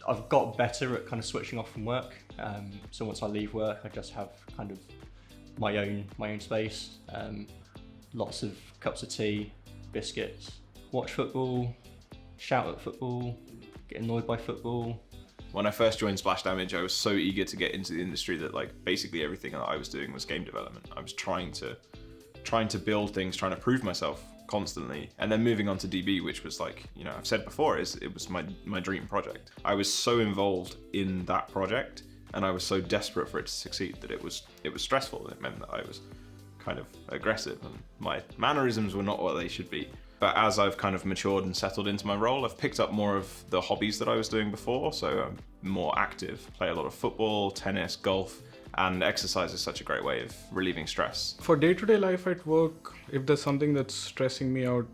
I've got better at kind of switching off from work. So once I leave work, I just have kind of my own space. Lots of cups of tea, biscuits, watch football, shout at football, get annoyed by football. When I first joined Splash Damage, I was so eager to get into the industry that like basically everything that I was doing was game development. I was trying to build things, trying to prove myself constantly. And then moving on to DB, which was like, you know, I've said before, it was my dream project. I was so involved in that project and I was so desperate for it to succeed that it was stressful. It meant that I was kind of aggressive and my mannerisms were not what they should be. But as I've kind of matured and settled into my role, I've picked up more of the hobbies that I was doing before. So I'm more active, play a lot of football, tennis, golf, and exercise is such a great way of relieving stress. For day-to-day life at work, if there's something that's stressing me out,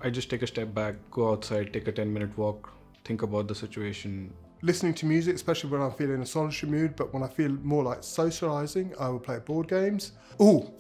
I just take a step back, go outside, take a 10-minute walk, think about the situation. Listening to music, especially when I'm feeling a solitary mood, but when I feel more like socialising, I will play board games. Ooh,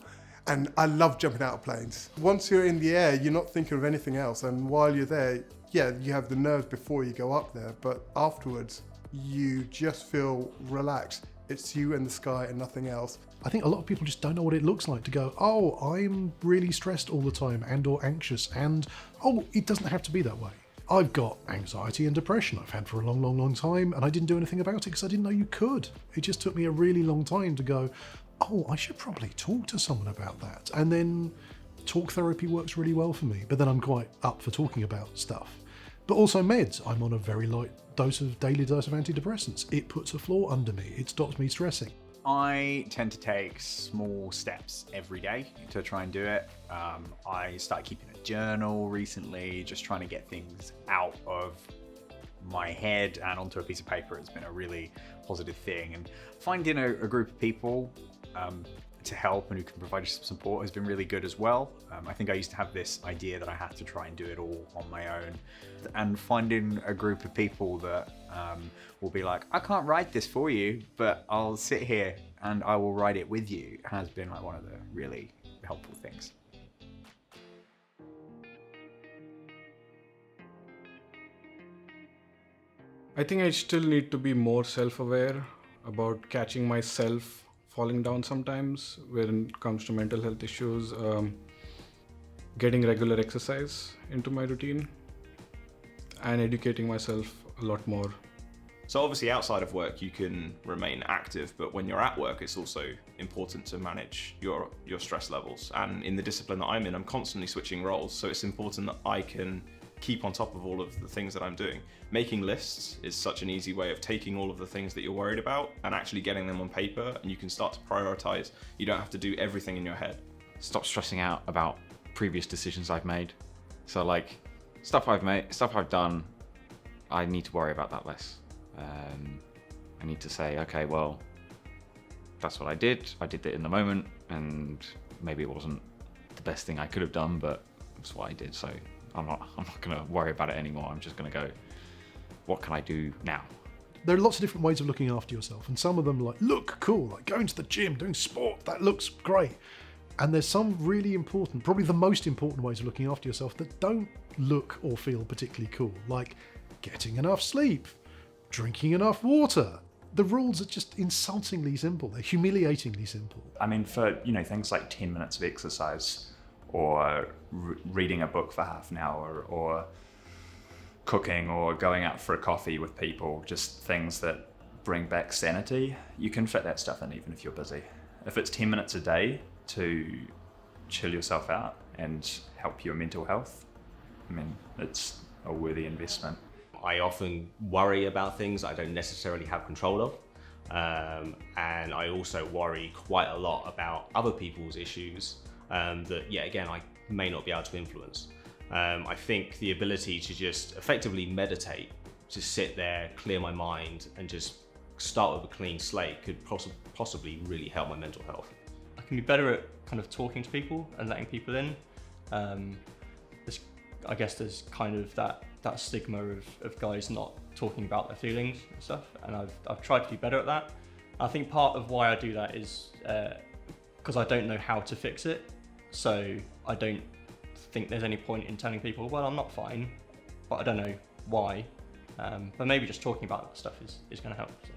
and I love jumping out of planes. Once you're in the air, you're not thinking of anything else, and while you're there, yeah, you have the nerves before you go up there, but afterwards, you just feel relaxed. It's you and the sky and nothing else. I think a lot of people just don't know what it looks like to go, oh, I'm really stressed all the time and or anxious, and oh, it doesn't have to be that way. I've got anxiety and depression I've had for a long, long, long time, and I didn't do anything about it because I didn't know you could. It just took me a really long time to go, oh, I should probably talk to someone about that. And then talk therapy works really well for me, but then I'm quite up for talking about stuff. But also meds. I'm on a very light daily dose of antidepressants. It puts a floor under me. It stops me stressing. I tend to take small steps every day to try and do it. I started keeping a journal recently, just trying to get things out of my head and onto a piece of paper. It's been a really positive thing, and finding a group of people to help and who can provide you some support has been really good as well. I think I used to have this idea that I had to try and do it all on my own, and finding a group of people that will be like, I can't write this for you, but I'll sit here and I will write it with you, has been like one of the really helpful things. I think I still need to be more self-aware about catching myself falling down sometimes when it comes to mental health issues, getting regular exercise into my routine, and educating myself a lot more. So obviously outside of work you can remain active, but when you're at work it's also important to manage your stress levels. And in the discipline that I'm in, I'm constantly switching roles, so it's important that I can keep on top of all of the things that I'm doing. Making lists is such an easy way of taking all of the things that you're worried about and actually getting them on paper, and you can start to prioritize. You don't have to do everything in your head. Stop stressing out about previous decisions I've made. So like stuff I've done, I need to worry about that less. I need to say, okay, well, that's what I did. I did it in the moment, and maybe it wasn't the best thing I could have done, but that's what I did. So I'm not going to worry about it anymore. I'm just going to go, what can I do now? There are lots of different ways of looking after yourself, and some of them look cool, like going to the gym, doing sport, that looks great. And there's some really important, probably the most important ways of looking after yourself that don't look or feel particularly cool, like getting enough sleep, drinking enough water. The rules are just insultingly simple. They're humiliatingly simple. I mean, for things like 10 minutes of exercise, or reading a book for half an hour, or cooking, or going out for a coffee with people, just things that bring back sanity, you can fit that stuff in even if you're busy. If it's 10 minutes a day to chill yourself out and help your mental health, I mean, it's a worthy investment. I often worry about things I don't necessarily have control of. And I also worry quite a lot about other people's issues that, yeah, again, I may not be able to influence. I think the ability to just effectively meditate, just sit there, clear my mind, and just start with a clean slate could possibly really help my mental health. I can be better at kind of talking to people and letting people in. I guess there's kind of that stigma of guys not talking about their feelings and stuff, and I've tried to be better at that. I think part of why I do that is because I don't know how to fix it, so I don't think there's any point in telling people, well, I'm not fine, but I don't know why. But maybe just talking about that stuff is going to help. So.